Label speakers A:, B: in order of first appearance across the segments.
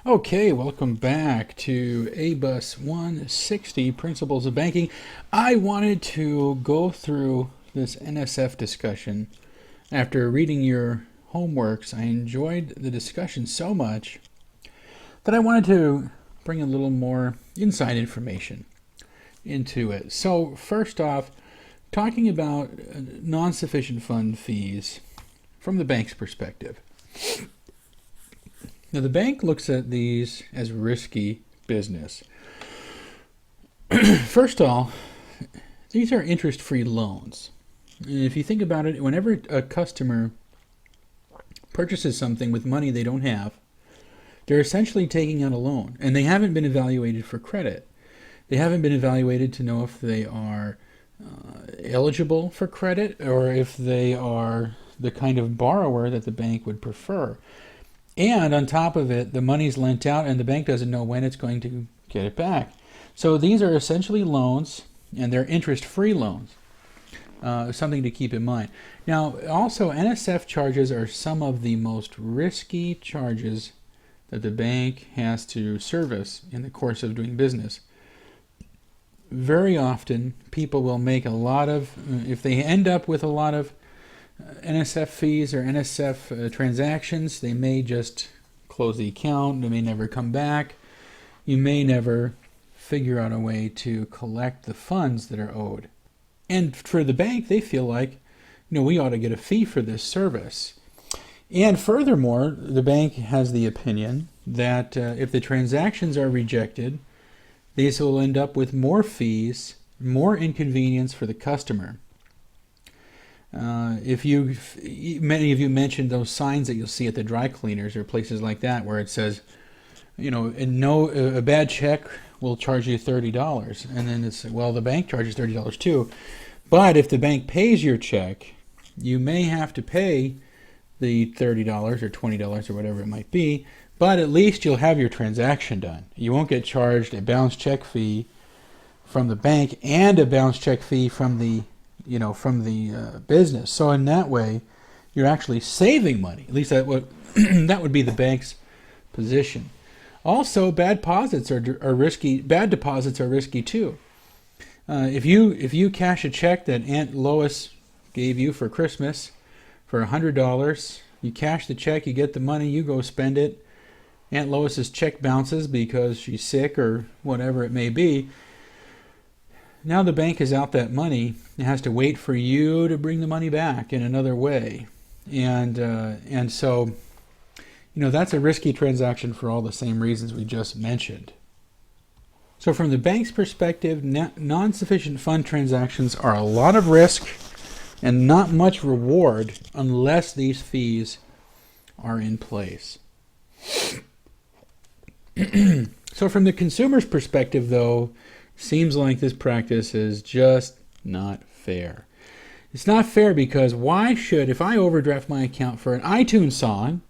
A: Okay, welcome back to ABUS 160, Principles of Banking. I wanted to go through this NSF discussion. After reading your homeworks, I enjoyed the discussion so much that I wanted to bring a little more inside information into it. So first off, talking about non-sufficient fund fees from the bank's perspective. Now, the bank looks at these as risky business. First of all, these are interest-free loans. And if you think about it, whenever a customer purchases something with money they don't have, they're essentially taking out a loan, and they haven't been evaluated for credit. They haven't been evaluated to know if they are eligible for credit or if they are the kind of borrower that the bank would prefer. And on top of it, the money's lent out and the bank doesn't know when it's going to get it back. So these are essentially loans, and they're interest-free loans. Something to keep in mind. Now, also, NSF charges are some of the most risky charges that the bank has to service in the course of doing business. Very often, people will make a lot of, if they end up with a lot of NSF fees or NSF transactions, they may just close the account. They may never come back. You may never figure out a way to collect the funds that are owed. And for the bank, they feel like, we ought to get a fee for this service. And furthermore, the bank has the opinion that if the transactions are rejected, these will end up with more fees, more inconvenience for the customer. Many of you mentioned those signs that you'll see at the dry cleaners or places like that where it says, a bad check will charge you $30. And then it's, well, the bank charges $30 too. But if the bank pays your check, you may have to pay the $30 or $20 or whatever it might be, but at least you'll have your transaction done. You won't get charged a bounce check fee from the bank and a bounce check fee from the business. So in that way, you're actually saving money. At least that would be the bank's position. Also, bad deposits are risky. Bad deposits are risky too. If you cash a check that Aunt Lois gave you for Christmas for $100, you cash the check, you get the money, you go spend it. Aunt Lois's check bounces because she's sick or whatever it may be. Now the bank is out that money. It has to wait for you to bring the money back in another way, and so, that's a risky transaction for all the same reasons we just mentioned. So from the bank's perspective, non-sufficient fund transactions are a lot of risk and not much reward unless these fees are in place. So from the consumer's perspective, though, seems like this practice is just not fair. It's not fair because if I overdraft my account for an iTunes song,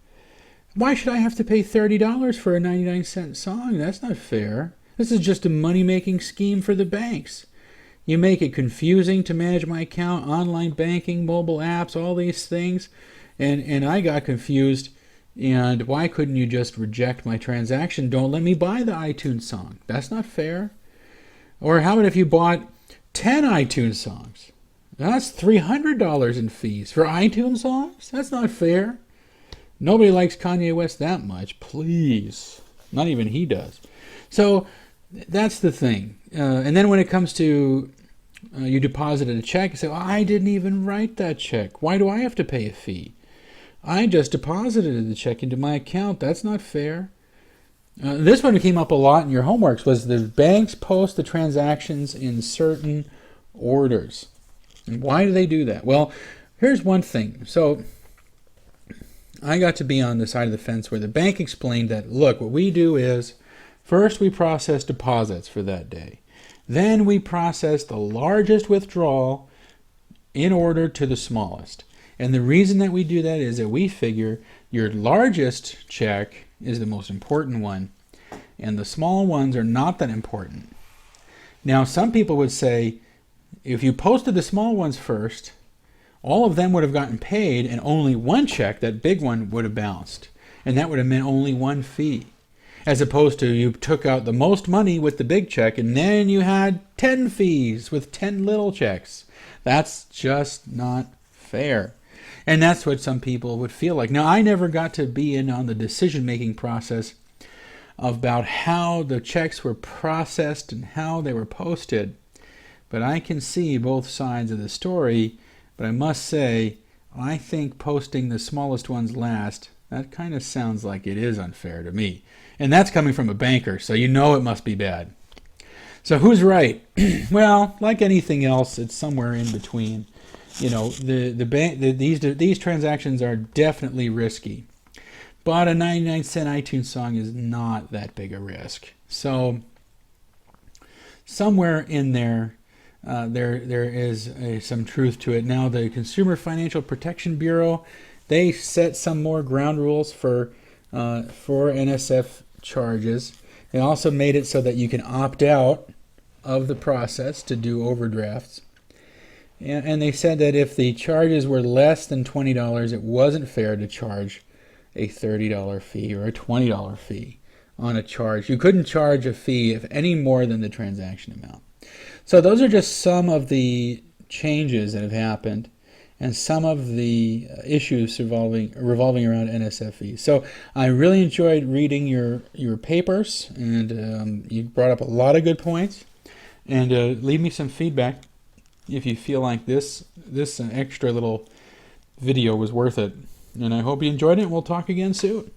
A: why should I have to pay $30 for a 99-cent song? That's not fair. This is just a money-making scheme for the banks. You make it confusing to manage my account, online banking, mobile apps, all these things, and I got confused. And why couldn't you just reject my transaction? Don't let me buy the iTunes song. That's not fair. Or how about if you bought 10 iTunes songs? That's $300 in fees for iTunes songs? That's not fair. Nobody likes Kanye West that much. Please. Not even he does. So that's the thing. And then when it comes to you deposited a check, you say, I didn't even write that check. Why do I have to pay a fee? I just deposited the check into my account. That's not fair. This one came up a lot in your homeworks, was the banks post the transactions in certain orders. And why do they do that? Well, here's one thing. So I got to be on the side of the fence where the bank explained that, look, what we do is first we process deposits for that day. Then we process the largest withdrawal in order to the smallest. And the reason that we do that is that we figure your largest check is the most important one, and the small ones are not that important. Now, some people would say, if you posted the small ones first, all of them would have gotten paid, and only one check, that big one, would have bounced. And that would have meant only one fee. as opposed to you took out the most money with the big check and then you had 10 fees with 10 little checks. That's just not fair. And that's what some people would feel like. Now, I never got to be in on the decision-making process about how the checks were processed and how they were posted. But I can see both sides of the story. But I must say, I think posting the smallest ones last, that kind of sounds like it is unfair to me. And that's coming from a banker, so you know it must be bad. So who's right? Well, like anything else, it's somewhere in between. You know, these transactions are definitely risky. But a 99-cent iTunes song is not that big a risk. So somewhere in there, there is some truth to it. Now, the Consumer Financial Protection Bureau, they set some more ground rules for NSF charges. They also made it so that you can opt out of the process to do overdrafts. And they said that if the charges were less than $20, it wasn't fair to charge a $30 fee or a $20 fee on a charge. You couldn't charge a fee of any more than the transaction amount. So those are just some of the changes that have happened and some of the issues revolving around NSF. So I really enjoyed reading your papers, and you brought up a lot of good points. And leave me some feedback if you feel like this extra little video was worth it. And I hope you enjoyed it. We'll talk again soon.